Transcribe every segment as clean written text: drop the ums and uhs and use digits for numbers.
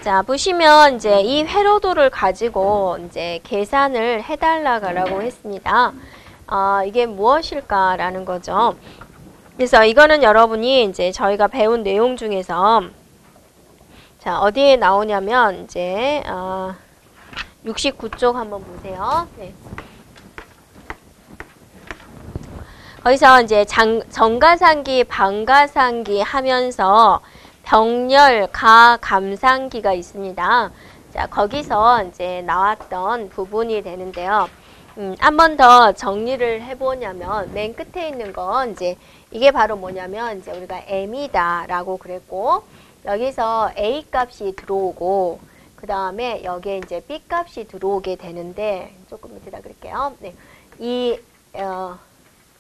자, 보시면 이제 이 회로도를 가지고 이제 계산을 해달라고 했습니다. 이게 무엇일까라는 거죠. 그래서 이거는 여러분이 이제 저희가 배운 내용 중에서 자, 어디에 나오냐면 이제 69쪽 한번 보세요. 네. 거기서 이제 정가상기, 반가상기 하면서 병렬, 감상기가 있습니다. 자, 거기서 이제 나왔던 부분이 되는데요. 한 번 더 정리를 해보냐면 맨 끝에 있는 건 이제 이게 바로 뭐냐면 이제 우리가 m이다라고 그랬고 여기서 a 값이 들어오고 그 다음에 여기에 이제 b 값이 들어오게 되는데 조금 밑에다 그럴게요. 네,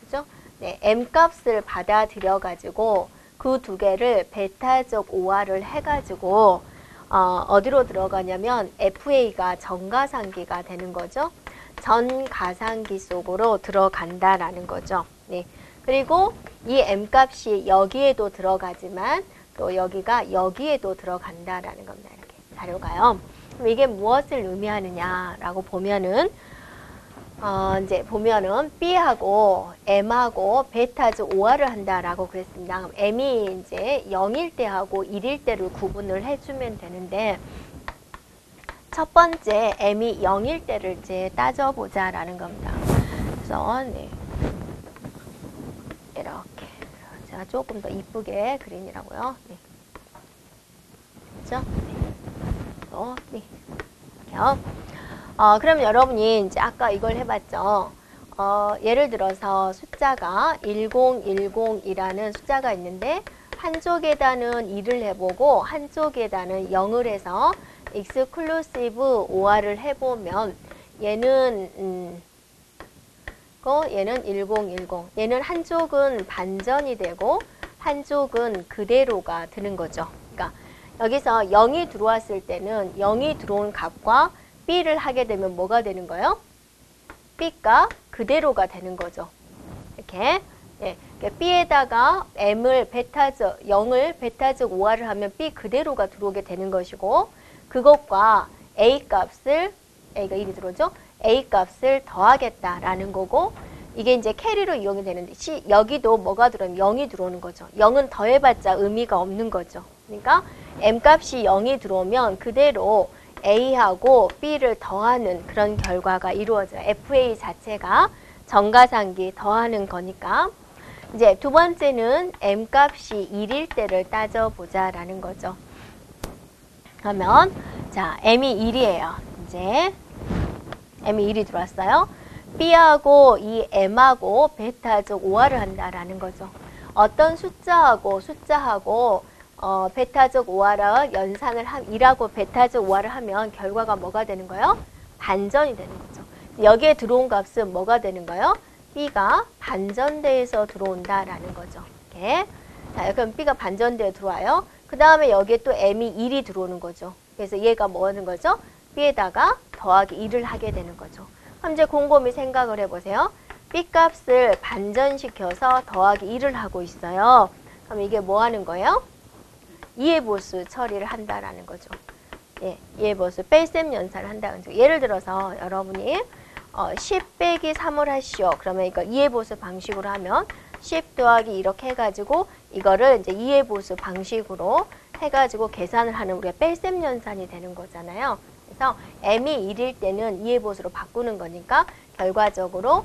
그죠? 네, m 값을 받아들여 가지고 그 두 개를 베타적 오화를 해가지고 어디로 들어가냐면 FA가 전가상기가 되는 거죠. 전가상기 속으로 들어간다라는 거죠. 네. 그리고 이 m 값이 여기에도 들어가지만 또 여기가 여기에도 들어간다라는 겁니다. 이렇게 자료가요. 그럼 이게 무엇을 의미하느냐라고 보면은 이제 보면은 B하고 M하고 베타적 오화를 한다라고 그랬습니다. 그럼 M이 이제 0일 때하고 1일 때를 구분을 해주면 되는데 첫 번째 M이 0일 때를 이제 따져보자라는 겁니다. 그래서 네. 이렇게 제가 조금 더 이쁘게 그린이라고요. 네. 그렇죠? 네. 이렇게요. 그럼 여러분이 이제 아까 이걸 해봤죠. 예를 들어서 숫자가 1010이라는 숫자가 있는데 한쪽에다는 2를 해보고 한쪽에다는 0을 해서 익스클루시브 오화를 해보면 얘는 얘는 1010 얘는 한쪽은 반전이 되고 한쪽은 그대로가 되는 거죠. 그러니까 여기서 0이 들어왔을 때는 0이 들어온 값과 B를 하게 되면 뭐가 되는 거예요? B가 그대로가 되는 거죠. 이렇게. 예, B에다가 M을 베타적, 0을 베타적 오화를 하면 B 그대로가 들어오게 되는 것이고 그것과 A 값을, A가 1이 들어오죠? A 값을 더하겠다라는 거고 이게 이제 캐리로 이용이 되는데 여기도 뭐가 들어오면 0이 들어오는 거죠. 0은 더해봤자 의미가 없는 거죠. 그러니까 M 값이 0이 들어오면 그대로 A하고 B를 더하는 그런 결과가 이루어져요. FA 자체가 정가상기 더하는 거니까. 이제 두 번째는 M 값이 1일 때를 따져보자라는 거죠. 그러면 자, M이 1이에요. 이제 M이 1이 들어왔어요. B하고 이 M하고 베타적 오화를 한다라는 거죠. 어떤 숫자하고 베타적 오화를 연산을 2라고 베타적 오화를 하면 결과가 뭐가 되는 거예요? 반전이 되는 거죠. 여기에 들어온 값은 뭐가 되는 거예요? B가 반전대에서 들어온다라는 거죠. 이렇게. 자, 그럼 B가 반전대에 들어와요. 그 다음에 여기에 또 M이 1이 들어오는 거죠. 그래서 얘가 뭐 하는 거죠? B에다가 더하기 1을 하게 되는 거죠. 그럼 이제 곰곰이 생각을 해보세요. B 값을 반전시켜서 더하기 1을 하고 있어요. 그럼 이게 뭐 하는 거예요? 이해보수 처리를 한다라는 거죠. 예, 이해보수 뺄셈 연산을 한다는 거죠. 예를 들어서 여러분이 10 빼기 3을 하시오. 그러면 이거 이해보수 방식으로 하면 10 더하기 이렇게 해가지고 이거를 이제 이해보수 방식으로 해가지고 계산을 하는 우리가 뺄셈 연산이 되는 거잖아요. 그래서 M이 1일 때는 이해보수로 바꾸는 거니까 결과적으로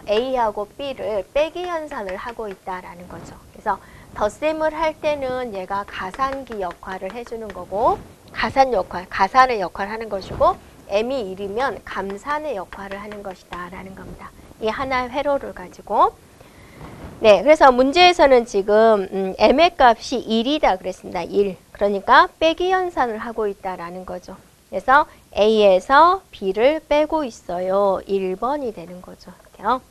A하고 B를 빼기 연산을 하고 있다라는 거죠. 그래서 덧셈을 할 때는 얘가 가산기 역할을 해주는 거고 가산의 역할을 하는 것이고 M이 1이면 감산의 역할을 하는 것이다 라는 겁니다. 이 하나의 회로를 가지고 네, 그래서 문제에서는 지금 M의 값이 1이다 그랬습니다. 1. 그러니까 빼기 연산을 하고 있다라는 거죠. 그래서 A에서 B를 빼고 있어요. 1번이 되는 거죠. 이렇게요.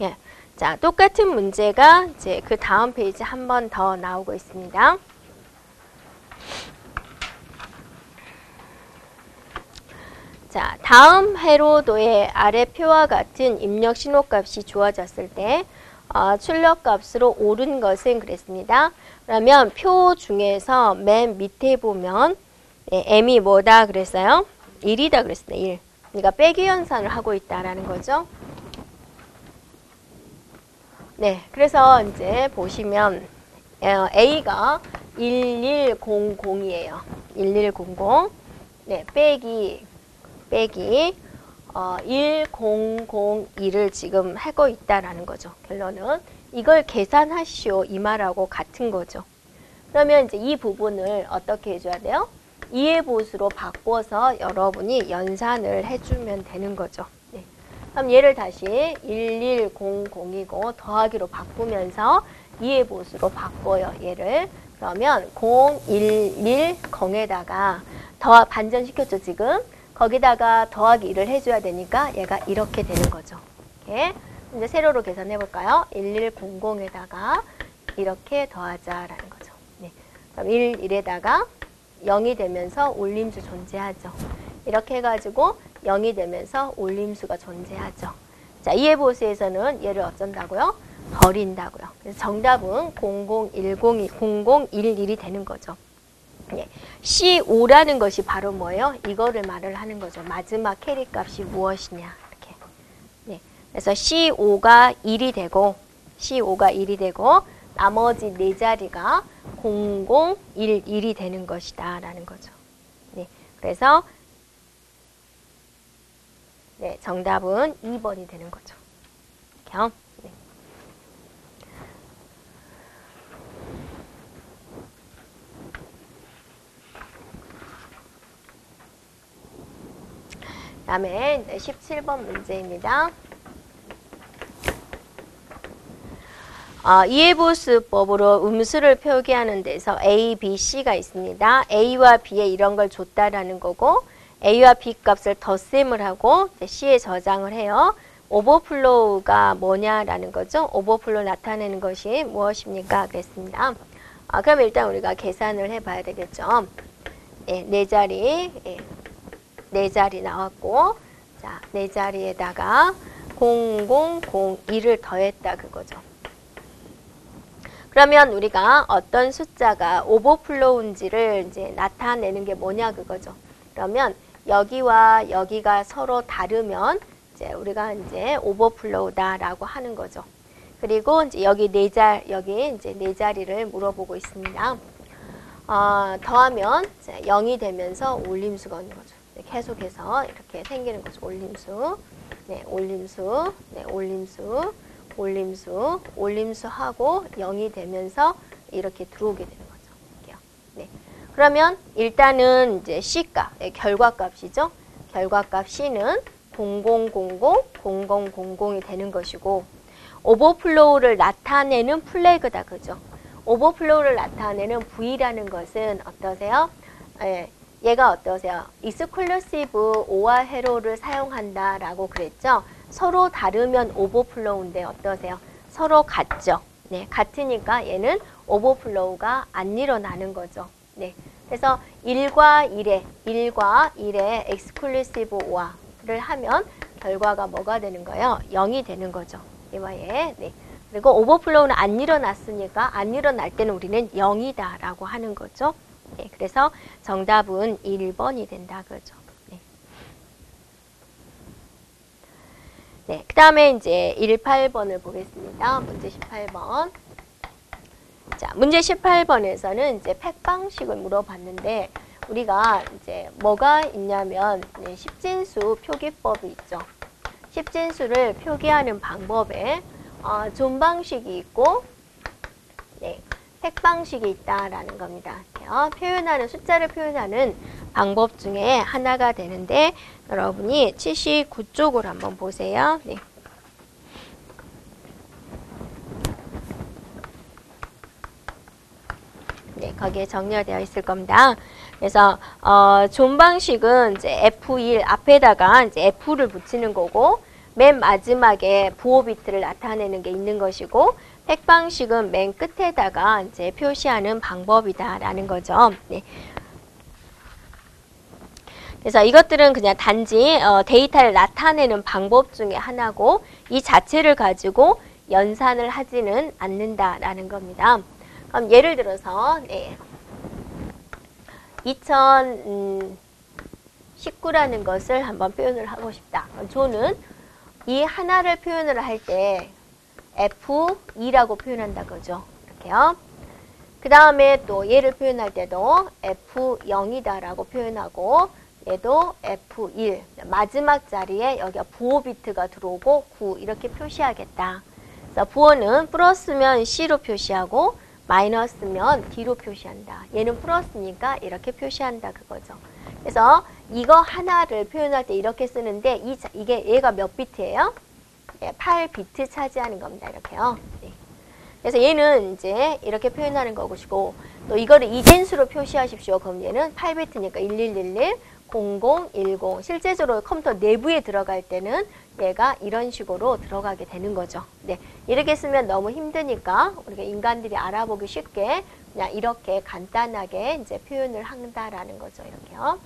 네. 자, 똑같은 문제가 이제 그 다음 페이지 한 번 더 나오고 있습니다. 자, 다음 회로도의 아래 표와 같은 입력 신호값이 주어졌을 때 출력값으로 옳은 것은 그랬습니다. 그러면 표 중에서 맨 밑에 보면 m이 뭐다 그랬어요? 1이다 그랬습니다. 1. 그러니까 빼기 연산을 하고 있다라는 거죠. 네, 그래서 이제 보시면 A가 1100이에요. 1100. 네, 빼기 1002를 지금 하고 있다라는 거죠. 결론은 이걸 계산하시오 이 말하고 같은 거죠. 그러면 이제 이 부분을 어떻게 해줘야 돼요? 이해보수로 바꿔서 여러분이 연산을 해주면 되는 거죠. 네. 그럼 얘를 다시 1100이고 더하기로 바꾸면서 이해보수로 바꿔요. 얘를. 그러면 0110에다가 반전시켰죠 지금. 거기다가 더하기 1을 해줘야 되니까 얘가 이렇게 되는 거죠. 이렇게. 이제 세로로 계산해 볼까요? 1100에다가 이렇게 더하자라는 거죠. 네. 그럼 1에다가 0이 되면서 올림수 존재하죠. 이렇게 해가지고 0이 되면서 올림수가 존재하죠. 자, 이해보수에서는 얘를 어쩐다고요? 버린다고요. 그래서 정답은 0011이 되는 거죠. 예. C5라는 것이 바로 뭐예요? 이거를 말을 하는 거죠. 마지막 캐리 값이 무엇이냐. 이렇게. 네. 그래서 C5가 1이 되고, 나머지 네 자리가 0011이 되는 것이다. 라는 거죠. 네. 그래서, 네. 정답은 2번이 되는 거죠. 이렇게요. 네. 다음에 17번 문제입니다. 이해보수법으로 음수를 표기하는 데서 A, B, C가 있습니다. A와 B에 이런 걸 줬다라는 거고 A와 B 값을 덧셈을 하고 C에 저장을 해요. 오버플로우가 뭐냐라는 거죠. 오버플로우 나타내는 것이 무엇입니까? 그랬습니다. 그럼 일단 우리가 계산을 해봐야 되겠죠. 예, 네 자리. 예. 네 자리 나왔고, 자, 네 자리에다가 0002를 더했다 그거죠. 그러면 우리가 어떤 숫자가 오버플로우인지를 이제 나타내는 게 뭐냐 그거죠. 그러면 여기와 여기가 서로 다르면 이제 우리가 이제 오버플로우다라고 하는 거죠. 그리고 이제 여기 이제 네 자리를 물어보고 있습니다. 더하면 0이 되면서 올림수가 오는 거죠. 계속해서 이렇게 생기는 거죠. 올림수, 네, 올림수, 네, 올림수, 올림수, 올림수하고 0이 되면서 이렇게 들어오게 되는 거죠. 이렇게요. 네. 그러면 일단은 이제 C값, 결과값이죠. 결과값 C는 0000이 되는 것이고 오버플로우를 나타내는 플래그다 그죠. 오버플로우를 나타내는 V라는 것은 어떠세요? 예. 얘가 어떠세요? 익스클루시브 OR 회로를 사용한다라고 그랬죠? 서로 다르면 오버플로우인데 어떠세요? 서로 같죠? 네, 같으니까 얘는 오버플로우가 안 일어나는 거죠. 네, 그래서 1과 1의 익스클루시브 OR를 하면 결과가 뭐가 되는 거예요? 0이 되는 거죠. 얘와 얘. 네. 그리고 오버플로우는 안 일어났으니까 안 일어날 때는 우리는 0이다라고 하는 거죠. 네, 그래서 정답은 1번이 된다 그죠. 네. 네, 그 다음에 이제 18번을 보겠습니다. 문제 18번. 자, 문제 18번에서는 이제 팩 방식을 물어봤는데 우리가 이제 뭐가 있냐면 십진수 표기법이 있죠. 십진수를 표기하는 방법에 존 방식이 있고 네. 팩 방식이 있다라는 겁니다. 표현하는 숫자를 표현하는 방법 중에 하나가 되는데 여러분이 79쪽을 한번 보세요. 네. 네, 거기에 정렬되어 있을 겁니다. 그래서 존 방식은 이제 F1 앞에다가 이제 F를 붙이는 거고 맨 마지막에 부호 비트를 나타내는 게 있는 것이고 팩 방식은 맨 끝에다가 이제 표시하는 방법이다라는 거죠. 네. 그래서 이것들은 그냥 단지 데이터를 나타내는 방법 중에 하나고 이 자체를 가지고 연산을 하지는 않는다라는 겁니다. 그럼 예를 들어서 2019라는 것을 한번 표현을 하고 싶다. 조는 이 하나를 표현을 할 때 F2라고 표현한다 그죠? 이렇게요. 그 다음에 또 얘를 표현할 때도 F0이다라고 표현하고 얘도 F1 마지막 자리에 여기가 부호 비트가 들어오고 9 이렇게 표시하겠다. 그래서 부호는 플러스면 C로 표시하고 마이너스면 D로 표시한다. 얘는 플러스니까 이렇게 표시한다 그거죠. 그래서 이거 하나를 표현할 때 이렇게 쓰는데 이게 얘가 몇 비트예요? 8비트 차지하는 겁니다. 이렇게요. 네. 그래서 얘는 이제 이렇게 표현하는 거고 또 이거를 이진수로 표시하십시오. 그럼 얘는 8비트니까 1111, 0010 실제적으로 컴퓨터 내부에 들어갈 때는 얘가 이런 식으로 들어가게 되는 거죠. 네, 이렇게 쓰면 너무 힘드니까 우리가 인간들이 알아보기 쉽게 그냥 이렇게 간단하게 이제 표현을 한다라는 거죠. 이렇게요.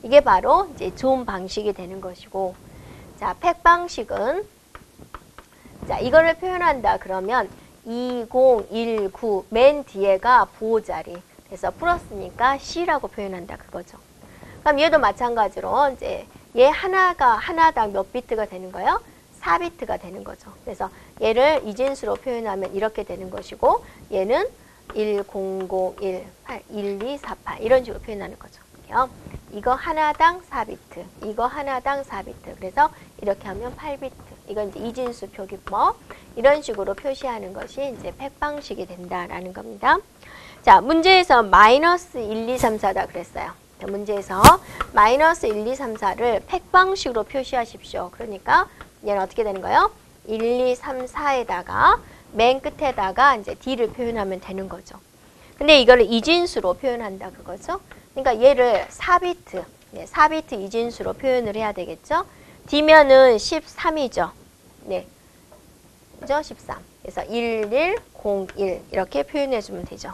이게 바로 이제 좀 방식이 되는 것이고, 자, 팩 방식은 자 이거를 표현한다 그러면 2019 맨 뒤에가 부호 자리. 그래서 플러스니까 C라고 표현한다 그거죠. 그럼 얘도 마찬가지로 이제 얘 하나당 몇 비트가 되는 거예요? 4비트가 되는 거죠. 그래서 얘를 이진수로 표현하면 이렇게 되는 것이고 얘는 1001, 8, 1248 이런 식으로 표현하는 거죠. 이거 하나당 4비트, 이거 하나당 4비트. 그래서 이렇게 하면 8비트. 이건 이제 이진수 표기법. 이런 식으로 표시하는 것이 이제 팩 방식이 된다라는 겁니다. 자, 문제에서 마이너스 1, 2, 3, 4다 그랬어요. 자, 문제에서 마이너스 1, 2, 3, 4를 팩 방식으로 표시하십시오. 그러니까 얘는 어떻게 되는 거예요? 1, 2, 3, 4에다가 맨 끝에다가 이제 D를 표현하면 되는 거죠. 근데 이거를 이진수로 표현한다 그거죠. 그러니까 얘를 4비트, 4비트 이진수로 표현을 해야 되겠죠. D면은 13이죠. 네. 그죠? 13. 그래서 1101 이렇게 표현해 주면 되죠.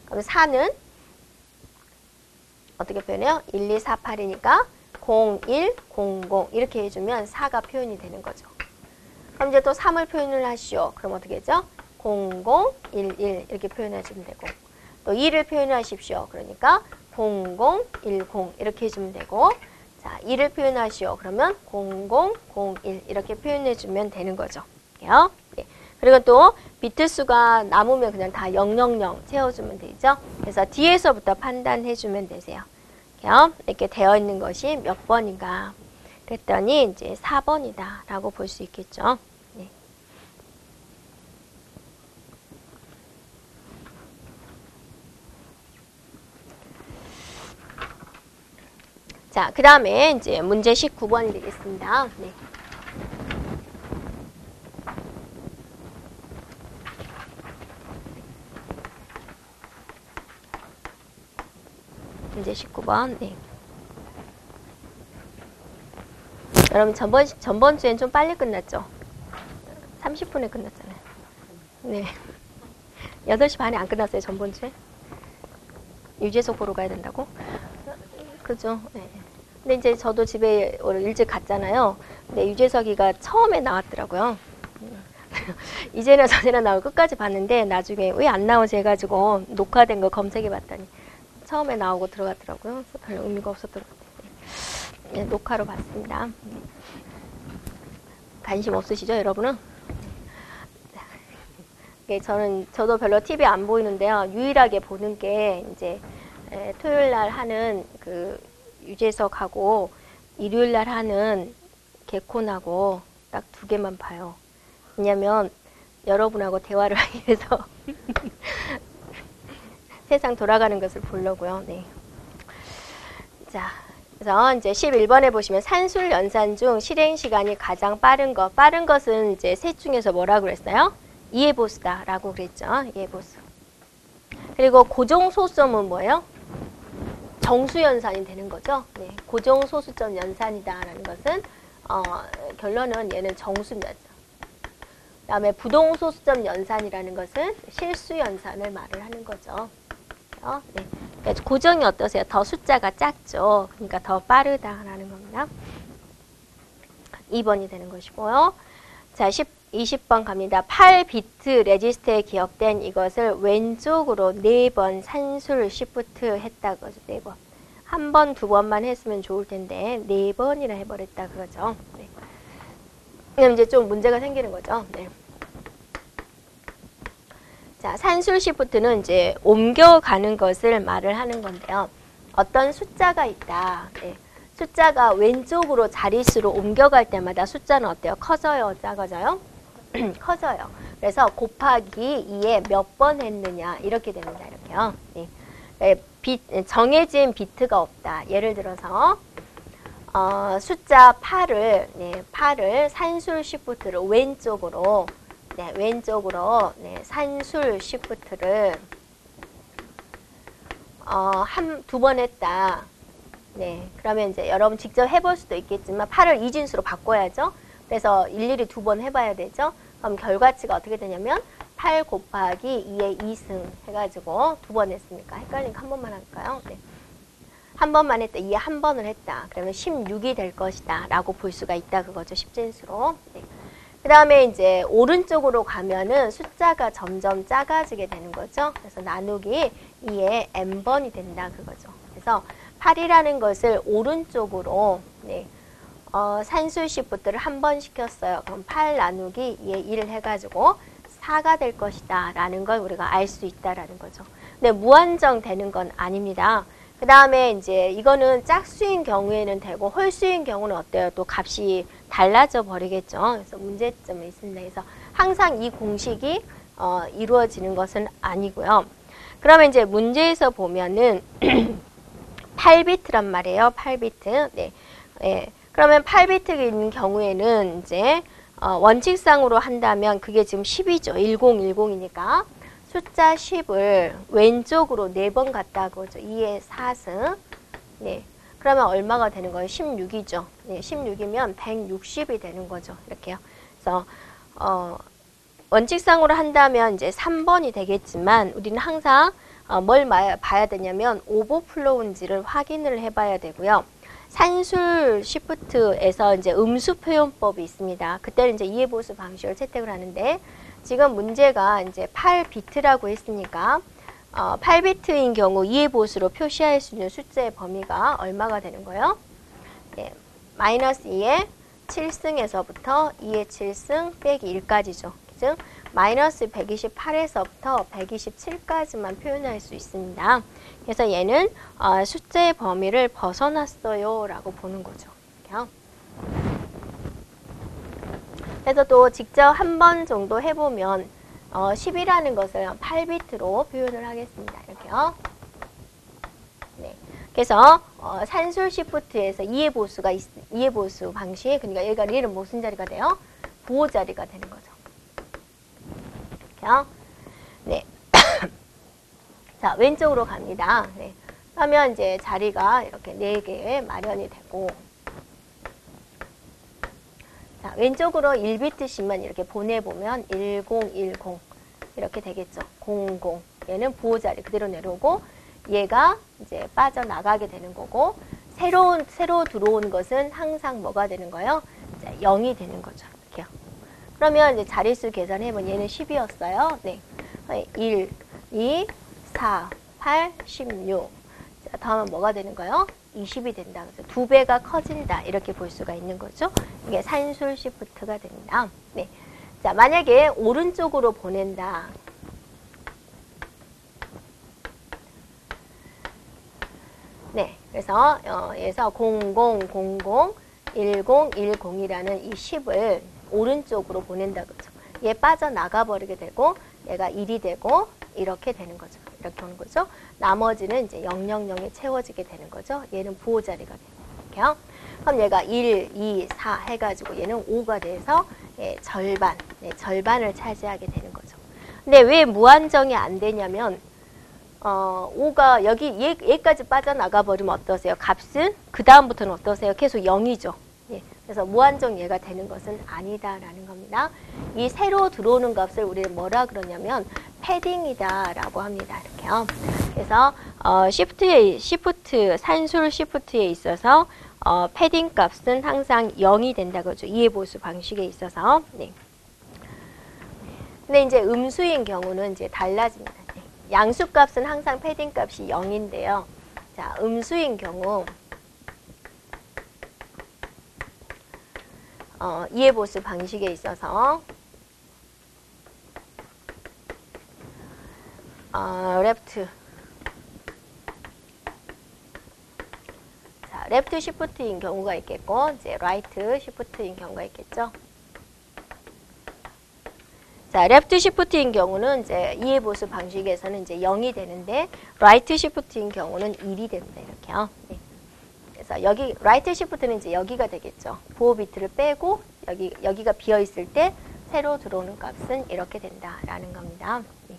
그럼 4는 어떻게 표현해요? 1248이니까 0100 이렇게 해주면 4가 표현이 되는 거죠. 그럼 이제 또 3을 표현을 하시오. 그럼 어떻게 되죠? 0011 이렇게 표현해 주면 되고, 또 2를 표현하십시오. 그러니까 0010 이렇게 해주면 되고, 자 2를 표현하시오. 그러면 0001 이렇게 표현해 주면 되는 거죠. 네. 그리고 또 비트 수가 남으면 그냥 다 000 채워주면 되죠. 그래서 뒤에서부터 판단해 주면 되세요. 이렇게 되어 있는 것이 몇 번인가 그랬더니 이제 4번이다 라고 볼 수 있겠죠. 네. 자, 그 다음에 이제 문제 19번이 되겠습니다. 네. 문제 19번. 네. 여러분 전번 주엔 좀 빨리 끝났죠? 30분에 끝났잖아요. 네. 8시 반에 안 끝났어요, 전번 주에? 유재석 보러 가야 된다고? 그죠? 네. 근데 이제 저도 집에 일찍 갔잖아요. 근데 유재석이가 처음에 나왔더라고요. 이제는 저제는 나오고 끝까지 봤는데 나중에 왜 안 나오지 해가지고 녹화된 거 검색해 봤더니 처음에 나오고 들어갔더라고요. 그래서 별 의미가 없었던 것 같아요. 네, 녹화로 봤습니다. 관심 없으시죠, 여러분은? 저도 별로 TV 안 보이는데요. 유일하게 보는 게 이제 토요일 날 하는 그 유재석하고 일요일 날 하는 개콘하고 딱 2개만 봐요. 왜냐면 여러분하고 대화를 하기 위해서 세상 돌아가는 것을 보려고요. 네. 자, 그래서 이제 11번에 보시면 산술 연산 중 실행 시간이 가장 빠른 것. 빠른 것은 이제 셋 중에서 뭐라고 그랬어요? 이해보수다라고 그랬죠. 이해보수. 그리고 고정소수점은 뭐예요? 정수연산이 되는 거죠. 네. 고정소수점 연산이다라는 것은 결론은 얘는 정수입니다. 그 다음에 부동소수점 연산이라는 것은 실수연산을 말을 하는 거죠. 네. 그러니까 고정이 어떠세요? 더 숫자가 작죠. 그러니까 더 빠르다라는 겁니다. 2번이 되는 것이고요. 자, 20번 갑니다. 8비트 레지스터에 기억된 이것을 왼쪽으로 4번 산술 시프트 했다고 하죠. 4번. 한 번, 두 번만 했으면 좋을 텐데 4번이나 해버렸다 그거죠. 네. 그럼 이제 좀 문제가 생기는 거죠. 네. 자, 산술 시프트는 이제 옮겨가는 것을 말을 하는 건데요. 어떤 숫자가 있다. 네. 숫자가 왼쪽으로 자릿수로 옮겨갈 때마다 숫자는 어때요? 커져요? 작아져요? 커져요. 그래서 곱하기 2에 몇 번 했느냐 이렇게 됩니다. 이렇게요. 네. 정해진 비트가 없다. 예를 들어서 숫자 8을 네, 8을 산술 시프트를 왼쪽으로 산술 시프트를 두 번 했다. 네, 그러면 이제 여러분 직접 해볼 수도 있겠지만 8을 이진수로 바꿔야죠. 그래서 일일이 두 번 해봐야 되죠. 그럼 결과치가 어떻게 되냐면 8 곱하기 2의 2승 해가지고 두 번 했으니까 헷갈리니까 한 번만 할까요? 네. 한 번만 했다. 2에 한 번을 했다. 그러면 16이 될 것이다 라고 볼 수가 있다 그거죠. 십진수로. 네. 그 다음에 이제 오른쪽으로 가면은 숫자가 점점 작아지게 되는 거죠. 그래서 나누기 2에 n번이 된다 그거죠. 그래서 8이라는 것을 오른쪽으로 네, 산술 시프트를 한 번 시켰어요. 그럼 8 나누기 2에 1을 해가지고 4가 될 것이다 라는 걸 우리가 알 수 있다라는 거죠. 근데 무한정 되는 건 아닙니다. 그 다음에 이제 이거는 짝수인 경우에는 되고 홀수인 경우는 어때요? 또 값이 달라져 버리겠죠. 그래서 문제점이 있습니다. 그래서 항상 이 공식이 이루어지는 것은 아니고요. 그러면 이제 문제에서 보면은 8비트란 말이에요. 8비트. 네. 네. 그러면 8비트인 경우에는 이제 원칙상으로 한다면 그게 지금 10이죠. 1010이니까 숫자 10을 왼쪽으로 4번 갔다고 하죠. 2의 4승. 네. 그러면 얼마가 되는 거예요? 16이죠. 네. 16이면 160이 되는 거죠. 이렇게요. 그래서 원칙상으로 한다면 이제 3번이 되겠지만 우리는 항상 뭘 봐야 되냐면 오버플로우인지를 확인을 해봐야 되고요. 산술 시프트에서 이제 음수 표현법이 있습니다. 그때는 이제 이해보수 방식을 채택을 하는데 지금 문제가 이제 8비트라고 했으니까 8비트인 경우 이해보수로 표시할 수 있는 숫자의 범위가 얼마가 되는 거예요? 네, 마이너스 2의 7승에서부터 2의 7승 빼기 1까지죠. 즉 마이너스 128에서부터 127까지만 표현할 수 있습니다. 그래서 얘는 숫자의 범위를 벗어났어요 라고 보는 거죠. 이렇게요. 그래서 또 직접 한 번 정도 해보면 10이라는 것을 8비트로 표현을 하겠습니다. 이렇게요. 네. 그래서 산술 시프트에서 이해보수 방식, 그러니까 얘는 무슨 자리가 돼요? 부호 자리가 되는 거죠. 이렇게요. 네. 자, 왼쪽으로 갑니다. 네. 그러면 이제 자리가 이렇게 4개 마련이 되고, 자, 왼쪽으로 1비트씩만 이렇게 보내보면 1010 이렇게 되겠죠. 00. 얘는 부호 자리 그대로 내려오고, 얘가 이제 빠져나가게 되는 거고, 새로 들어온 것은 항상 뭐가 되는 거예요? 0이 되는 거죠. 이렇게요. 그러면 이제 자릿수 계산해보면 얘는 10이었어요. 네. 1, 2, 4, 8, 16. 자, 다음은 뭐가 되는 거예요? 20이 된다. 그래서 2배가 커진다. 이렇게 볼 수가 있는 거죠. 이게 산술 시프트가 됩니다. 네. 자, 만약에 오른쪽으로 보낸다. 네. 그래서 여기서 00, 00, 10, 10이라는 이 10을 오른쪽으로 보낸다. 그죠. 얘 빠져나가 버리게 되고 얘가 1이 되고 이렇게 되는 거죠. 이렇게 오는 거죠. 나머지는 이제 000에 채워지게 되는 거죠. 얘는 부호 자리가 되고. 이렇게요. 그럼 얘가 1, 2, 4 해가지고 얘는 5가 돼서 절반을 차지하게 되는 거죠. 근데 왜 무한정이 안 되냐면 5가 여기 얘까지 빠져나가 버리면 어떠세요? 값은 그 다음부터는 어떠세요? 계속 0이죠. 예, 그래서 무한정 얘가 되는 것은 아니다라는 겁니다. 이 새로 들어오는 값을 우리는 뭐라 그러냐면 패딩이다라고 합니다. 이렇게요. 그래서 산술 시프트에 있어서 패딩 값은 항상 0이 된다고 하죠. 이해보수 방식에 있어서. 네. 근데 이제 음수인 경우는 이제 달라집니다. 네. 양수값은 항상 패딩 값이 0인데요. 자, 음수인 경우 이해보수 방식에 있어서 left 자, left shift인 경우가 있겠고 이제 right shift인 경우가 있겠죠. 자, left shift인 경우는 이제 이해보수 방식에서는 이제 0이 되는데 right shift인 경우는 1이 됩니다. 이렇게요. 네. 그래서 여기 right shift는 이제 여기가 되겠죠. 보호 비트를 빼고 여기가 비어 있을 때 새로 들어오는 값은 이렇게 된다라는 겁니다. 네.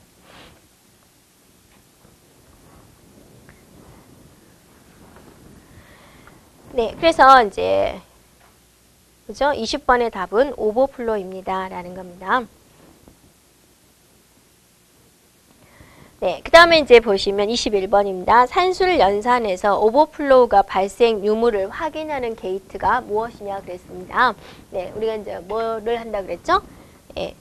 네, 그래서 이제 그죠? 20번의 답은 오버플로우입니다라는 겁니다. 네, 그 다음에 이제 보시면 21번입니다. 산술 연산에서 오버플로우가 발생 유무를 확인하는 게이트가 무엇이냐 그랬습니다. 네, 우리가 이제 뭐를 한다 그랬죠? 네,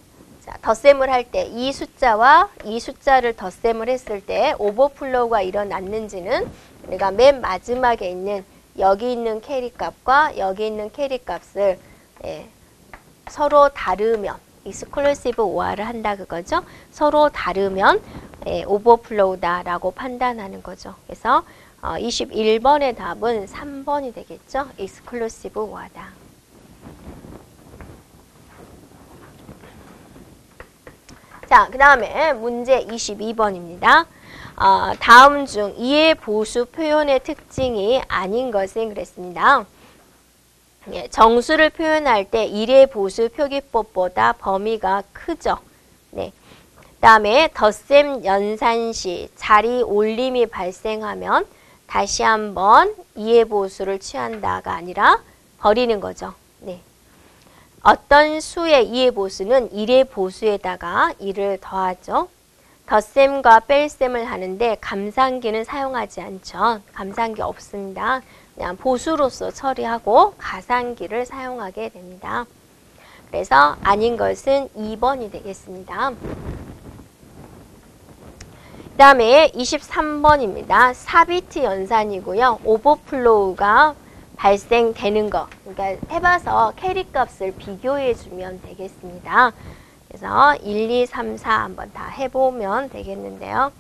자, 덧셈을 할 때 이 숫자와 이 숫자를 덧셈을 했을 때 오버플로우가 일어났는지는 우리가 맨 마지막에 있는 여기 있는 캐리 값과 여기 있는 캐리 값을 서로 다르면 익스클루시브 OR을 한다 그거죠. 서로 다르면 오버플로우다라고 판단하는 거죠. 그래서 21번의 답은 3번이 되겠죠. 익스클루시브 OR다. 자, 그 다음에 문제 22번입니다. 다음 중 이해 보수 표현의 특징이 아닌 것은 그랬습니다. 정수를 표현할 때 일의 보수 표기법보다 범위가 크죠. 네. 다음에 덧셈 연산 시 자리 올림이 발생하면 다시 한번 이해 보수를 취한다가 아니라 버리는 거죠. 네. 어떤 수의 이해 보수는 1의 보수에다가 1을 더하죠. 덧셈과 뺄셈을 하는데 감상기는 사용하지 않죠. 감상기 없습니다. 그냥 보수로서 처리하고 가상기를 사용하게 됩니다. 그래서 아닌 것은 2번이 되겠습니다. 그 다음에 23번입니다. 4비트 연산이고요. 오버플로우가 발생되는 거. 그러니까 해봐서 캐리 값을 비교해 주면 되겠습니다. 그래서 1, 2, 3, 4 한번 다 해보면 되겠는데요.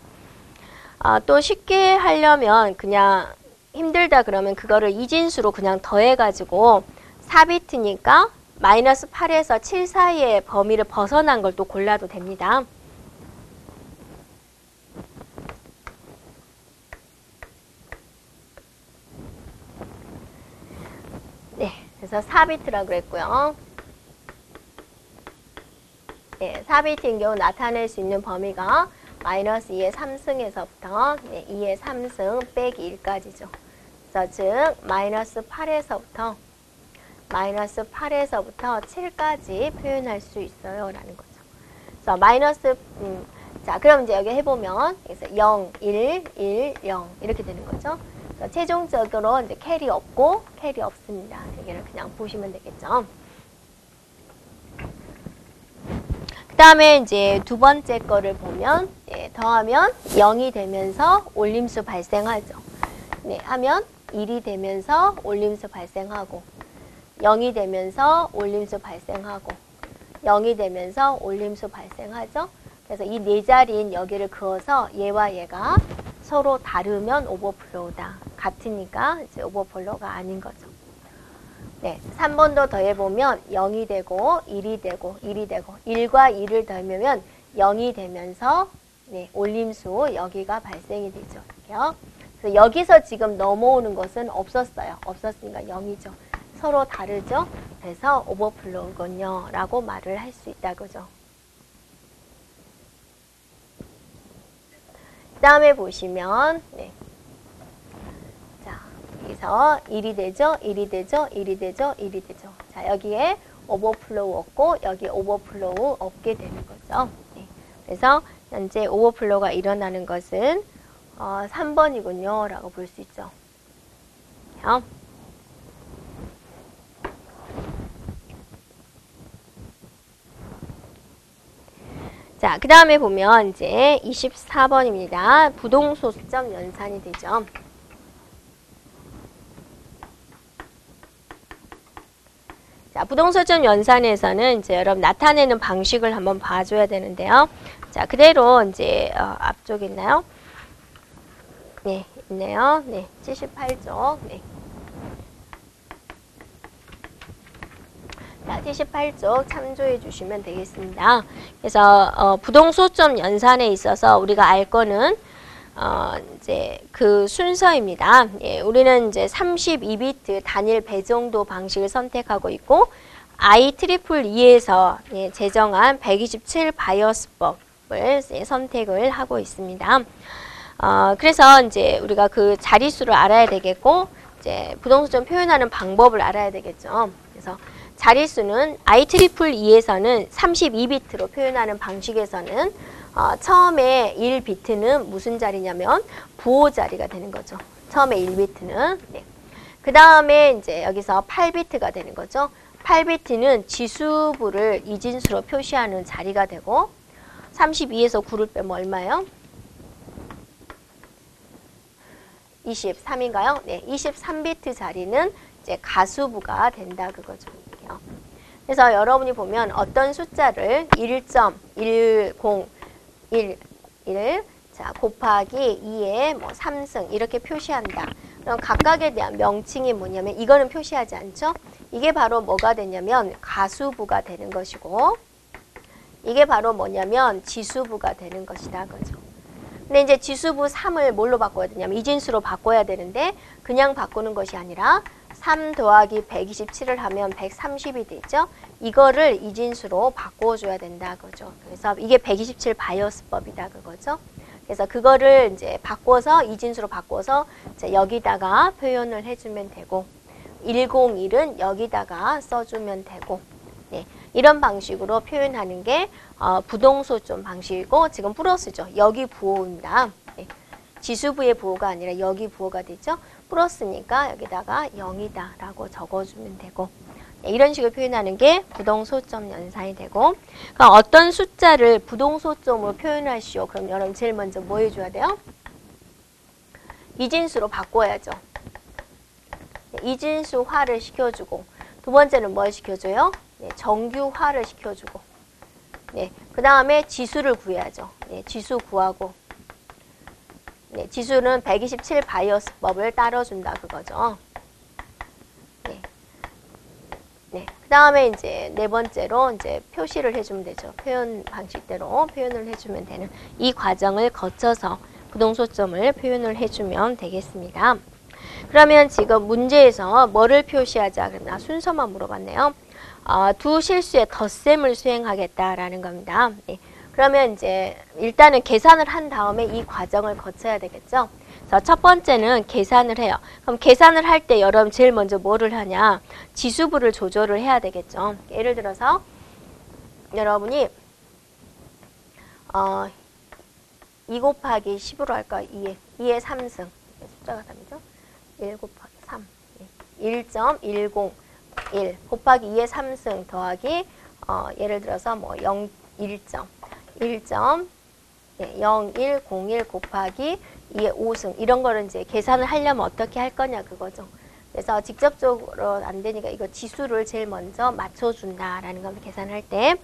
또 쉽게 하려면 그냥 힘들다 그러면 그거를 이진수로 그냥 더해가지고 4비트니까 마이너스 8에서 7 사이의 범위를 벗어난 걸 또 골라도 됩니다. 네, 그래서 4비트라고 그랬고요. 네, 4비트인 경우 나타낼 수 있는 범위가 마이너스 2의 3승에서부터 2의 3승 빼기 1까지죠. 그래서 즉 마이너스 8에서부터 7까지 표현할 수 있어요 라는 거죠. 그래서 마이너스 자, 그럼 이제 여기 해보면 그래서 0, 1, 1, 0 이렇게 되는 거죠. 그래서 최종적으로 이제 캐리 없고 캐리 없습니다. 여기를 그냥 보시면 되겠죠. 그 다음에 이제 두 번째 거를 보면 더하면 0이 되면서 올림수 발생하죠. 네, 하면 1이 되면서 올림수 발생하고 0이 되면서 올림수 발생하고 0이 되면서 올림수 발생하죠. 그래서 이 네 자리인 여기를 그어서 얘와 얘가 서로 다르면 오버플로우다. 같으니까 이제 오버플로우가 아닌 거죠. 네, 3번도 더해보면 0이 되고 1이 되고 1이 되고 1과 2를 더하면 0이 되면서 올림수 여기가 발생이 되죠. 이렇게요. 그래서 여기서 지금 넘어오는 것은 없었어요. 없었으니까 0이죠. 서로 다르죠. 그래서 오버플로우군요 라고 말을 할 수 있다 그죠. 그 다음에 보시면 자, 여기서 1이 되죠. 1이 되죠. 1이 되죠. 1이 되죠. 자, 여기에 오버플로우 없고 여기 오버플로우 없게 되는 거죠. 그래서 현재 오버플로우가 일어나는 것은 3번이군요 라고 볼 수 있죠. 자, 그 다음에 보면 이제 24번입니다. 부동소수점 연산이 되죠. 자, 부동소수점 연산에서는 이제 여러분 나타내는 방식을 한번 봐줘야 되는데요. 자, 그대로 이제 앞쪽에 있나요? 네, 있네요. 네, 78쪽. 네. 자, 78쪽 참조해 주시면 되겠습니다. 그래서 부동소수점 연산에 있어서 우리가 알 거는 이제 그 순서입니다. 예, 우리는 이제 32비트 단일 배정도 방식을 선택하고 있고 IEEE에서 예, 제정한 127 바이어스법을 예, 선택을 하고 있습니다. 그래서 이제 우리가 그 자릿수를 알아야 되겠고 이제 부동소수점 표현하는 방법을 알아야 되겠죠. 그래서 자릿수는 IEEE에서는 32비트로 표현하는 방식에서는 처음에 1비트는 무슨 자리냐면 부호 자리가 되는 거죠. 처음에 1비트는. 네. 그 다음에 이제 여기서 8비트가 되는 거죠. 8비트는 지수부를 이진수로 표시하는 자리가 되고 32에서 9를 빼면 얼마예요? 23인가요? 네. 23비트 자리는 이제 가수부가 된다 그거죠. 그래서 여러분이 보면 어떤 숫자를 1.101 자, 곱하기 2의 뭐 3승 이렇게 표시한다. 그럼 각각에 대한 명칭이 뭐냐면 이거는 표시하지 않죠? 이게 바로 뭐가 되냐면 가수부가 되는 것이고 이게 바로 뭐냐면 지수부가 되는 것이다 그죠. 근데 이제 지수부 3을 뭘로 바꿔야 되냐면 이진수로 바꿔야 되는데 그냥 바꾸는 것이 아니라 3 더하기 127을 하면 130이 되죠. 이거를 이진수로 바꿔줘야 된다 그거죠. 그래서 이게 127 바이어스법이다 그거죠. 그래서 그거를 이제 바꿔서 이진수로 바꿔서 이제 여기다가 표현을 해주면 되고 101은 여기다가 써주면 되고 네, 이런 방식으로 표현하는 게 부동소수점 방식이고 지금 플러스죠. 여기 부호입니다. 네, 지수부의 부호가 아니라 여기 부호가 되죠. 플러스니까 여기다가 0이다 라고 적어주면 되고 네, 이런 식으로 표현하는 게 부동소수점 연산이 되고 그럼 어떤 숫자를 부동소수점으로 표현하시오. 그럼 여러분 제일 먼저 뭐 해줘야 돼요? 이진수로 바꿔야죠. 네, 이진수화를 시켜주고 두 번째는 뭘 시켜줘요? 네, 정규화를 시켜주고 네, 그 다음에 지수를 구해야죠. 네, 지수 구하고 네, 지수는 127 바이어스법을 따라준다 그거죠. 네. 네. 그 다음에 이제 네 번째로 이제 표시를 해주면 되죠. 표현 방식대로 표현을 해주면 되는 이 과정을 거쳐서 부동소수점을 표현을 해주면 되겠습니다. 그러면 지금 문제에서 뭐를 표시하자 그랬나 순서만 물어봤네요. 두 실수의 덧셈을 수행하겠다라는 겁니다. 네. 그러면 이제 일단은 계산을 한 다음에 이 과정을 거쳐야 되겠죠. 그래서 첫 번째는 계산을 해요. 그럼 계산을 할 때 여러분 제일 먼저 뭐를 하냐? 지수부를 조절을 해야 되겠죠. 예를 들어서 여러분이 2 곱하기 10으로 할까? 2의 3승. 숫자가 답이죠. 1 곱하기 3. 1.101 곱하기 2의 3승 더하기 예를 들어서 뭐 1점 0101 곱하기 2의 5승 이런 거를 이제 계산을 하려면 어떻게 할 거냐 그거죠. 그래서 직접적으로 안 되니까 이거 지수를 제일 먼저 맞춰준다라는 겁니다. 계산할 때.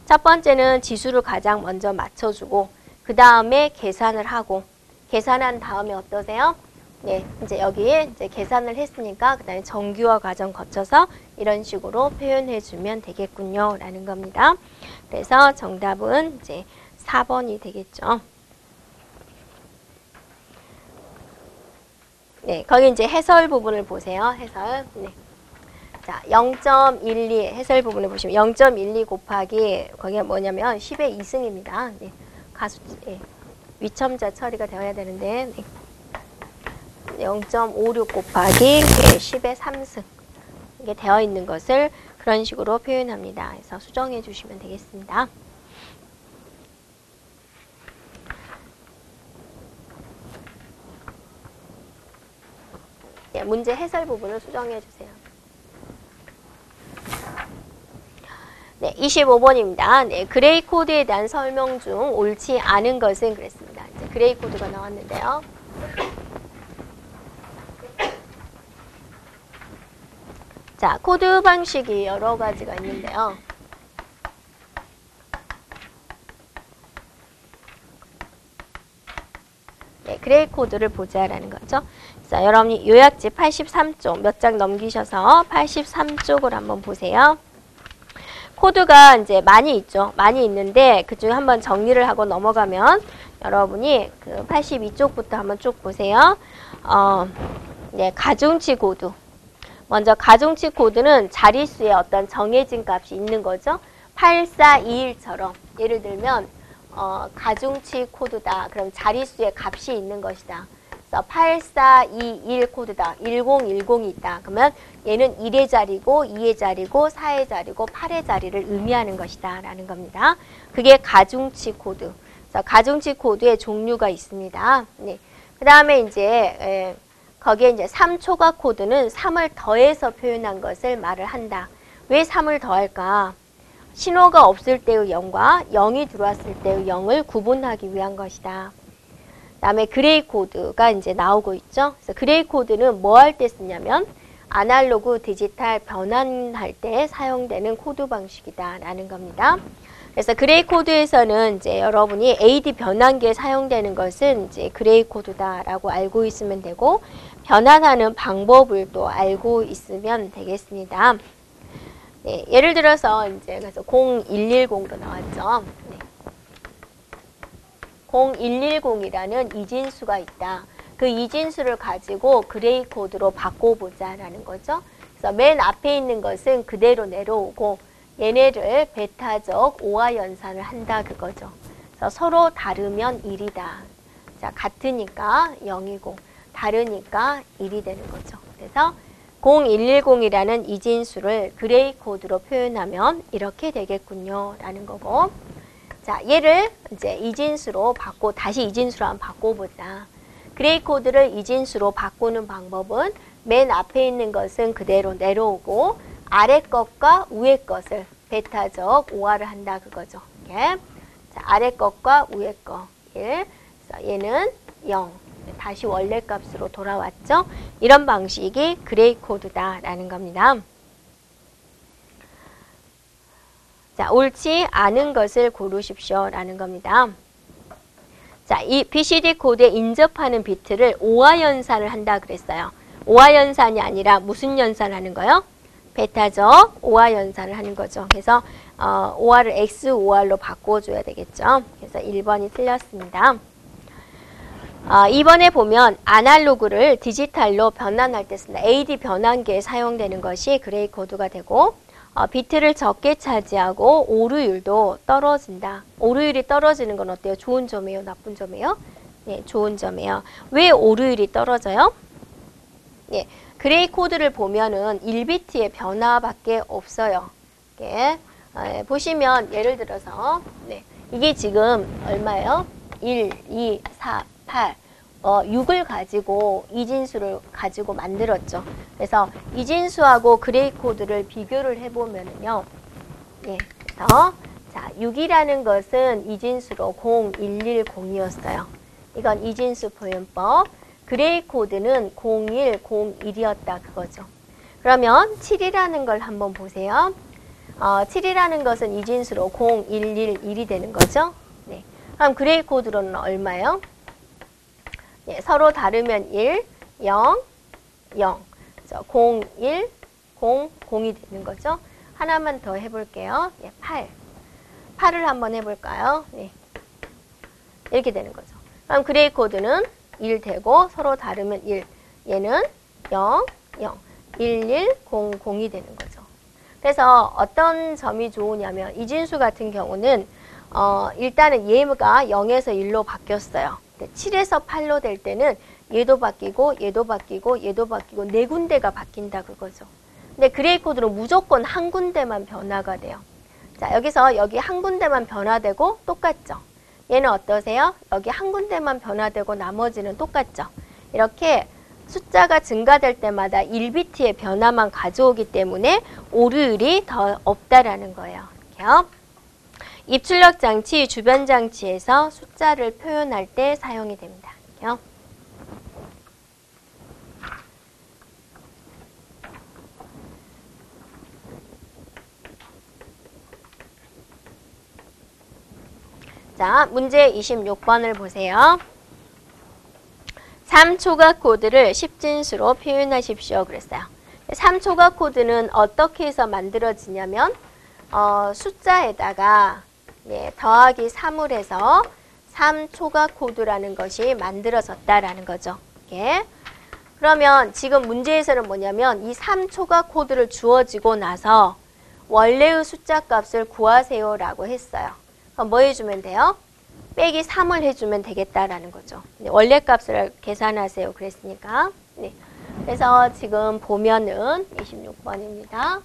첫 번째는 지수를 가장 먼저 맞춰주고 그 다음에 계산을 하고 계산한 다음에 어떠세요? 네, 이제 여기에 이제 계산을 했으니까 그 다음에 정규화 과정 거쳐서 이런 식으로 표현해주면 되겠군요. 라는 겁니다. 그래서 정답은 이제 4번이 되겠죠. 네, 거기 이제 해설 부분을 보세요. 해설. 네. 자, 0.12 해설 부분을 보시면 0.12 곱하기 거기가 뭐냐면 10의 2승입니다. 네. 가수 네. 위첨자 처리가 되어야 되는데 네. 0.56 곱하기 10의 3승 이게 되어 있는 것을 그런 식으로 표현합니다. 그래서 수정해 주시면 되겠습니다. 네, 문제 해설 부분을 수정해 주세요. 네, 네, 25번입니다. 네, 그레이 코드에 대한 설명 중 옳지 않은 것은 그랬습니다. 이제 그레이 코드가 나왔는데요. 자, 코드 방식이 여러 가지가 있는데요. 네, 그레이 코드를 보자라는 거죠. 자, 여러분이 요약지 83쪽 몇 장 넘기셔서 83쪽을 한번 보세요. 코드가 이제 많이 있죠. 많이 있는데 그중에 한번 정리를 하고 넘어가면 여러분이 그 82쪽부터 한번 쭉 보세요. 네, 가중치 코드. 먼저 가중치 코드는 자릿수에 어떤 정해진 값이 있는 거죠. 8421처럼 예를 들면 가중치 코드다. 그럼 자릿수에 값이 있는 것이다. 그래서 8421 코드다. 1010이 있다. 그러면 얘는 1의 자리고 2의 자리고 4의 자리고 8의 자리를 의미하는 것이다. 라는 겁니다. 그게 가중치 코드. 그래서 가중치 코드의 종류가 있습니다. 네. 그 다음에 이제 거기에 이제 3초각 코드는 3을 더해서 표현한 것을 말을 한다. 왜 3을 더할까? 신호가 없을 때의 0과 0이 들어왔을 때의 0을 구분하기 위한 것이다. 그 다음에 그레이 코드가 이제 나오고 있죠. 그래서 그레이 코드는 뭐 할 때 쓰냐면 아날로그 디지털 변환할 때 사용되는 코드 방식이다 라는 겁니다. 그래서 그레이 코드에서는 이제 여러분이 AD 변환기에 사용되는 것은 이제 그레이 코드다라고 알고 있으면 되고 변환하는 방법을 또 알고 있으면 되겠습니다. 네, 예를 들어서 이제 그래서 0110도 나왔죠. 네. 0110이라는 이진수가 있다. 그 이진수를 가지고 그레이 코드로 바꿔보자라는 거죠. 그래서 맨 앞에 있는 것은 그대로 내려오고 얘네를 베타적 오화 연산을 한다 그거죠. 그래서 서로 다르면 1이다. 자, 같으니까 0이고 다르니까 1이 되는 거죠. 그래서 0110이라는 이진수를 그레이 코드로 표현하면 이렇게 되겠군요. 라는 거고. 자, 얘를 이제 이진수로 다시 이진수로 한번 바꿔보자. 그레이 코드를 이진수로 바꾸는 방법은 맨 앞에 있는 것은 그대로 내려오고 아래 것과 위에 것을 베타적 오화를 한다 그거죠. 이렇게. 자, 아래 것과 위에 거 1. 그래서 얘는 0. 다시 원래 값으로 돌아왔죠. 이런 방식이 그레이 코드다라는 겁니다. 자, 옳지 않은 것을 고르십시오 라는 겁니다. 자, 이 BCD 코드에 인접하는 비트를 오화 연산을 한다 그랬어요. 오화 연산이 아니라 무슨 연산을 하는 거요? 베타적 오화 연산을 하는 거죠. 그래서 OR을 XOR로 바꿔줘야 되겠죠. 그래서 1번이 틀렸습니다. 2번에 보면 아날로그를 디지털로 변환할 때 쓴다. AD 변환기에 사용되는 것이 그레이 코드가 되고 비트를 적게 차지하고 오류율도 떨어진다. 오류율이 떨어지는 건 어때요? 좋은 점이에요? 나쁜 점이에요? 네, 좋은 점이에요. 왜 오류율이 떨어져요? 네, 그레이 코드를 보면은 1비트의 변화밖에 없어요. 이렇게 보시면 예를 들어서 네, 이게 지금 얼마예요? 1, 2, 4, 8 6을 가지고 이진수를 가지고 만들었죠. 그래서 이진수하고 그레이 코드를 비교를 해보면은요. 예, 그래서 자, 6이라는 것은 이진수로 0110이었어요. 이건 이진수 표현법. 그레이 코드는 0101이었다 그거죠. 그러면 7이라는 걸 한번 보세요. 7이라는 것은 이진수로 0111이 되는 거죠. 네. 그럼 그레이 코드로는 얼마예요? 네, 서로 다르면 1, 0, 0. 0, 1, 0, 0이 되는 거죠. 하나만 더 해볼게요. 네, 8. 8을 한번 해볼까요? 네. 이렇게 되는 거죠. 그럼 그레이 코드는 1 되고 서로 다르면 1. 얘는 0, 0. 1, 1, 0, 0이 되는 거죠. 그래서 어떤 점이 좋으냐면 이진수 같은 경우는 일단은 얘가 0에서 1로 바뀌었어요. 7에서 8로 될 때는 얘도 바뀌고 얘도 바뀌고 얘도 바뀌고 네 군데가 바뀐다 그거죠. 근데 그레이 코드는 무조건 한 군데만 변화가 돼요. 자, 여기서 여기 한 군데만 변화되고 똑같죠. 얘는 어떠세요? 여기 한 군데만 변화되고 나머지는 똑같죠. 이렇게 숫자가 증가될 때마다 1비트의 변화만 가져오기 때문에 오류율이 더 없다라는 거예요. 볼게요. 입출력 장치, 주변 장치에서 숫자를 표현할 때 사용이 됩니다. 볼게요. 자, 문제 26번을 보세요. 3초각 코드를 10진수로 표현하십시오. 그랬어요. 3초각 코드는 어떻게 해서 만들어지냐면 숫자에다가 더하기 3을 해서 3초각 코드라는 것이 만들어졌다라는 거죠. 예. 그러면 지금 문제에서는 뭐냐면 이 3초각 코드를 주어지고 나서 원래의 숫자 값을 구하세요라고 했어요. 그럼 뭐 해주면 돼요? 빼기 3을 해주면 되겠다라는 거죠. 원래 값을 계산하세요. 그랬으니까. 네. 그래서 지금 보면은 26번입니다.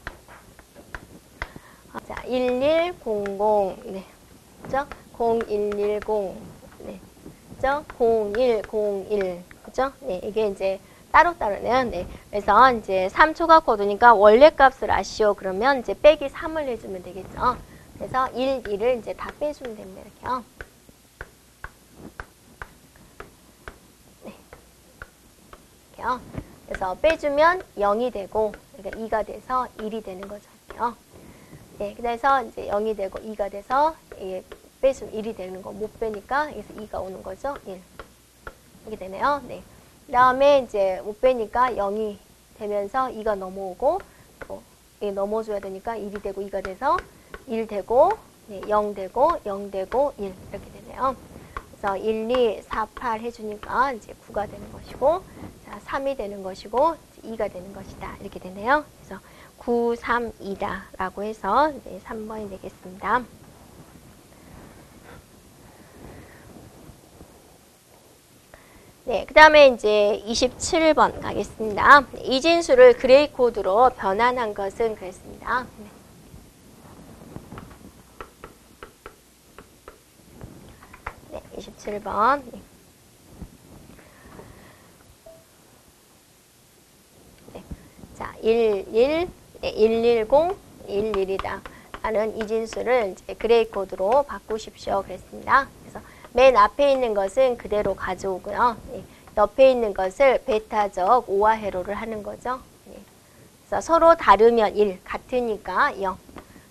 자, 1100. 네. 그죠? 0110. 네. 그죠? 0101. 그죠? 네. 이게 이제 따로따로네요. 네. 그래서 이제 3초각 코드니까 원래 값을 아시오. 그러면 이제 빼기 3을 해주면 되겠죠. 그래서 1, 2를 이제 다 빼주면 됩니다. 이렇게요. 네. 이렇게요. 그래서 빼주면 0이 되고, 그러니까 2가 돼서 1이 되는 거죠. 네. 그래서 이제 0이 되고 2가 돼서 빼주면 1이 되는 거 못 빼니까 여기서 2가 오는 거죠. 1. 이렇게 되네요. 네. 그 다음에 이제 못 빼니까 0이 되면서 2가 넘어오고, 또 넘어줘야 되니까 1이 되고 2가 돼서 1 되고, 네, 0 되고, 0 되고, 1 이렇게 되네요. 그래서 1, 2, 4, 8 해주니까 이제 9가 되는 것이고, 자, 3이 되는 것이고, 2가 되는 것이다. 이렇게 되네요. 그래서 9, 3, 2다 라고 해서 이제 3번이 되겠습니다. 네, 그 다음에 이제 27번 가겠습니다. 이진수를 그레이 코드로 변환한 것은 그랬습니다. 네, 27번. 네. 자, 11, 110, 11이다. 라는 이진수를 이제 그레이 코드로 바꾸십시오. 그랬습니다. 그래서 맨 앞에 있는 것은 그대로 가져오고요. 옆에 있는 것을 베타적 오화회로를 하는 거죠. 그래서 서로 다르면 1, 같으니까 0.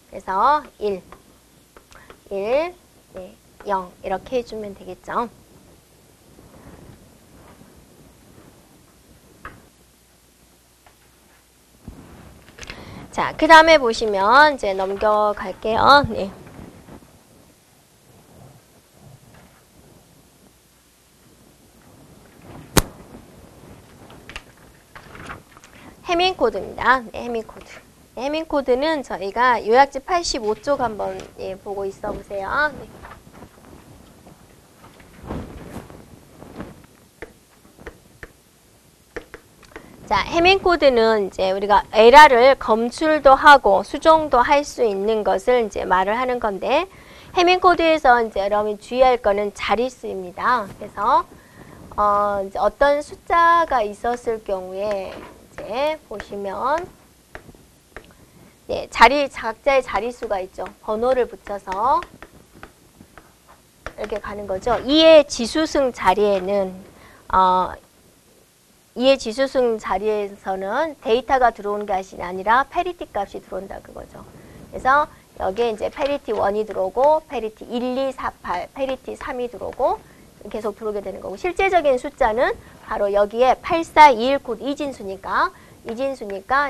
그래서 1, 1, 0 이렇게 해주면 되겠죠. 자, 그 다음에 보시면 이제 넘겨갈게요. 네. 해밍코드입니다. 네, 해밍코드. 네, 해밍코드는 저희가 요약지 85쪽 한번 보고 있어 보세요. 네. 자, 해밍코드는 이제 우리가 에라를 검출도 하고 수정도 할 수 있는 것을 이제 말을 하는 건데, 해밍코드에서 이제 여러분이 주의할 거는 자릿수입니다. 그래서 이제 어떤 숫자가 있었을 경우에 이제 보시면 각자의 자릿수가 있죠. 번호를 붙여서 이렇게 가는 거죠. 2의 지수승 자리에는 2의 지수승 자리에서는 데이터가 들어오는 것이 아니라 패리티 값이 들어온다 그거죠. 그래서 여기에 이제 패리티 1이 들어오고 패리티 1, 2, 4, 8, 패리티 3이 들어오고 계속 들어오게 되는 거고, 실제적인 숫자는 바로 여기에 8, 4, 2, 1 곧 이진수니까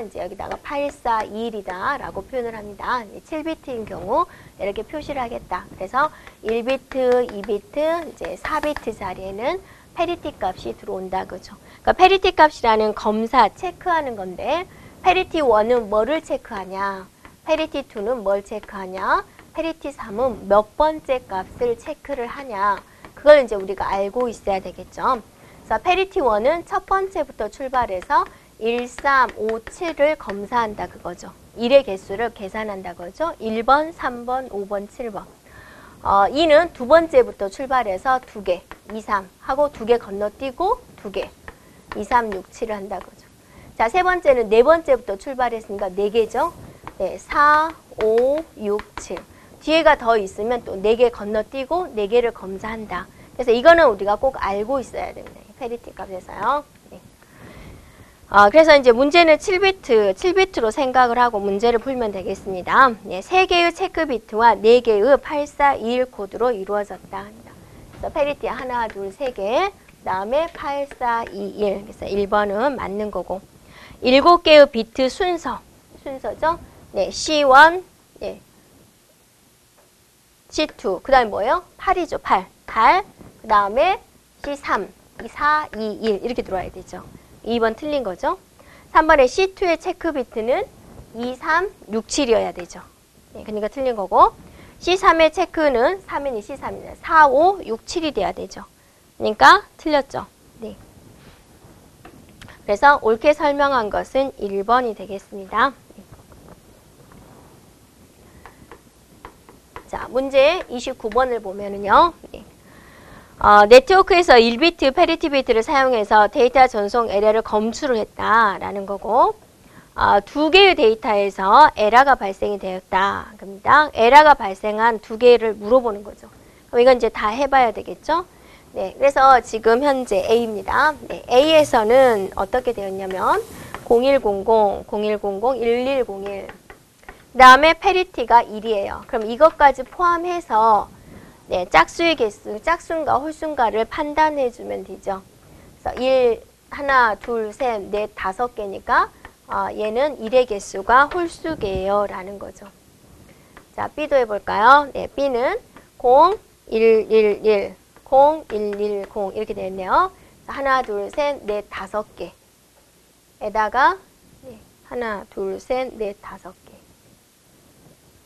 이제 여기다가 8, 4, 2, 1이다 라고 표현을 합니다. 7비트인 경우 이렇게 표시를 하겠다. 그래서 1비트, 2비트, 이제 4비트 자리에는 패리티 값이 들어온다 그죠. 그러니까 패리티 값이라는 검사, 체크하는 건데, 패리티 1은 뭐를 체크하냐, 패리티 2는 뭘 체크하냐, 패리티 3은 몇 번째 값을 체크를 하냐, 그걸 이제 우리가 알고 있어야 되겠죠. 그래서 패리티 1은 첫 번째부터 출발해서 1, 3, 5, 7을 검사한다 그거죠. 1의 개수를 계산한다 그거죠. 1번, 3번, 5번, 7번. 2는 두 번째부터 출발해서 2개, 2, 3 하고 2개 건너뛰고 2개, 2, 3, 6, 7을 한다 그죠. 자, 세 번째는 네 번째부터 출발했으니까 4개죠. 네, 4, 5, 6, 7. 뒤에가 더 있으면 또 4개 건너뛰고 4개를 검사한다. 그래서 이거는 우리가 꼭 알고 있어야 됩니다. 페리티 값에서요. 네. 그래서 이제 문제는 7비트로 생각을 하고 문제를 풀면 되겠습니다. 네, 3개의 체크 비트와 4개의 8421 코드로 이루어졌다. 그래서 페리티 하나, 둘, 3개. 그 다음에 8421. 그래서 1번은 맞는 거고. 7개의 비트 순서죠. 네, C1, 네, C2. 그 다음에 뭐예요? 8이죠. 8. 그 다음에 C3, 4, 2, 1 이렇게 들어와야 되죠. 2번 틀린 거죠. 3번에 C2의 체크 비트는 2, 3, 6, 7이어야 되죠. 네, 그러니까 틀린 거고. C3의 체크는 3이니 C3이네. 4, 5, 6, 7이 돼야 되죠. 그러니까 틀렸죠. 네. 그래서 옳게 설명한 것은 1번이 되겠습니다. 자, 문제 29번을 보면은요. 네. 네트워크에서 1비트 페리티 비트를 사용해서 데이터 전송 에러를 검출을 했다라는 거고 2개의 데이터에서 에러가 발생이 되었다. 겁니다. 에러가 발생한 2개를 물어보는 거죠. 그럼 이건 이제 다 해봐야 되겠죠? 네, 그래서 지금 현재 A입니다. 네, A에서는 어떻게 되었냐면 0100, 0100, 1101 그 다음에 페리티가 1이에요. 그럼 이것까지 포함해서 네, 짝수의 개수, 짝수인가 홀수인가를 판단해 주면 되죠. 그래서 1, 하나, 둘, 셋, 넷, 5개니까 얘는 1의 개수가 홀수개예요 라는 거죠. 자, B도 해볼까요? 네, B는 0, 1, 1, 1, 0, 1, 1, 0 이렇게 되었네요. 하나, 둘, 셋, 넷, 5개 에다가 네, 하나, 둘, 셋, 넷, 5개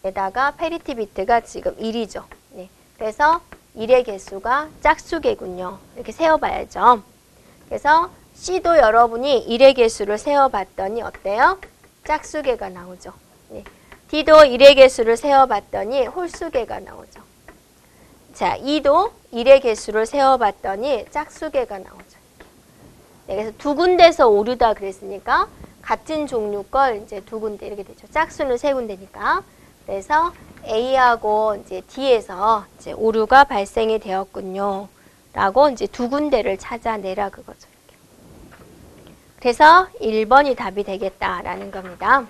에다가 페리티 비트가 지금 1이죠. 네. 그래서 1의 개수가 짝수개군요. 이렇게 세어봐야죠. 그래서 C도 여러분이 1의 개수를 세어봤더니 어때요? 짝수개가 나오죠. 네. D도 1의 개수를 세어봤더니 홀수개가 나오죠. 자, E도 1의 개수를 세어봤더니 짝수개가 나오죠. 네, 그래서 2군데서 오류다 그랬으니까 같은 종류 걸 이제 2군데 이렇게 되죠. 짝수는 3군데니까. 그래서 A하고 이제 D에서 이제 오류가 발생이 되었군요. 라고 이제 2군데를 찾아내라 그거죠. 이렇게. 그래서 1번이 답이 되겠다라는 겁니다.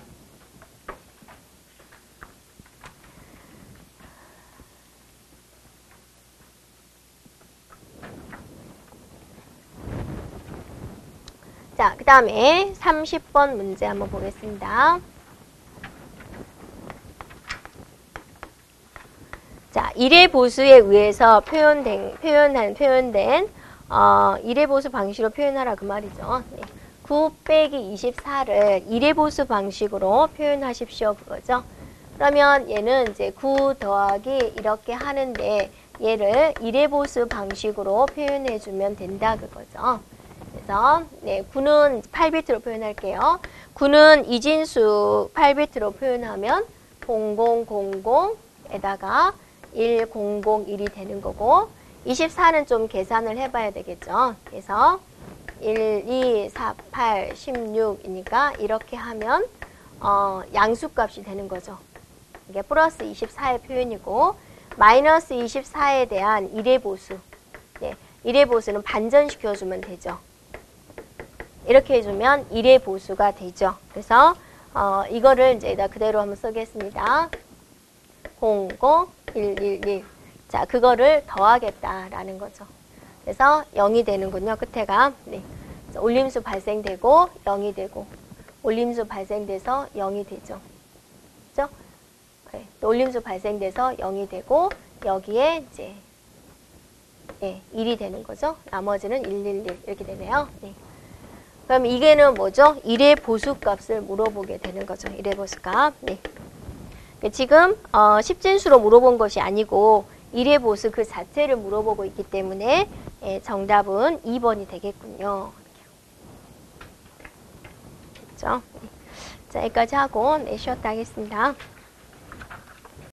자, 그 다음에 30번 문제 한번 보겠습니다. 자, 1의 보수에 의해서 표현된 1의 보수 방식으로 표현하라 그 말이죠. 네. 9 빼기 24를 1의 보수 방식으로 표현하십시오 그거죠. 그러면 얘는 이제 9 더하기 이렇게 하는데 얘를 1의 보수 방식으로 표현해 주면 된다 그거죠. 그래서 네, 9는 8비트로 표현할게요. 9는 이진수 8비트로 표현하면 0000에다가 1001이 되는 거고 24는 좀 계산을 해봐야 되겠죠. 그래서 1, 2, 4, 8, 16이니까 이렇게 하면 양수값이 되는 거죠. 이게 플러스 24의 표현이고 마이너스 24에 대한 1의 보수. 네, 1의 보수는 반전시켜주면 되죠. 이렇게 해주면 1의 보수가 되죠. 그래서 이거를 이제 그대로 한번 쓰겠습니다. 00111. 자, 그거를 더하겠다라는 거죠. 그래서 0이 되는군요. 끝에가. 네. 올림수 발생되고 0이 되고 올림수 발생돼서 0이 되죠. 그죠? 네. 또 올림수 발생돼서 0이 되고 여기에 이제 네, 1이 되는 거죠. 나머지는 111 이렇게 되네요. 네. 그럼 이게는 뭐죠? 1의 보수값을 물어보게 되는 거죠. 1의 보수값. 네. 지금 10진수로 물어본 것이 아니고 1의 보수 그 자체를 물어보고 있기 때문에 정답은 2번이 되겠군요. 됐죠? 자, 여기까지 하고 쉬었다 하겠습니다.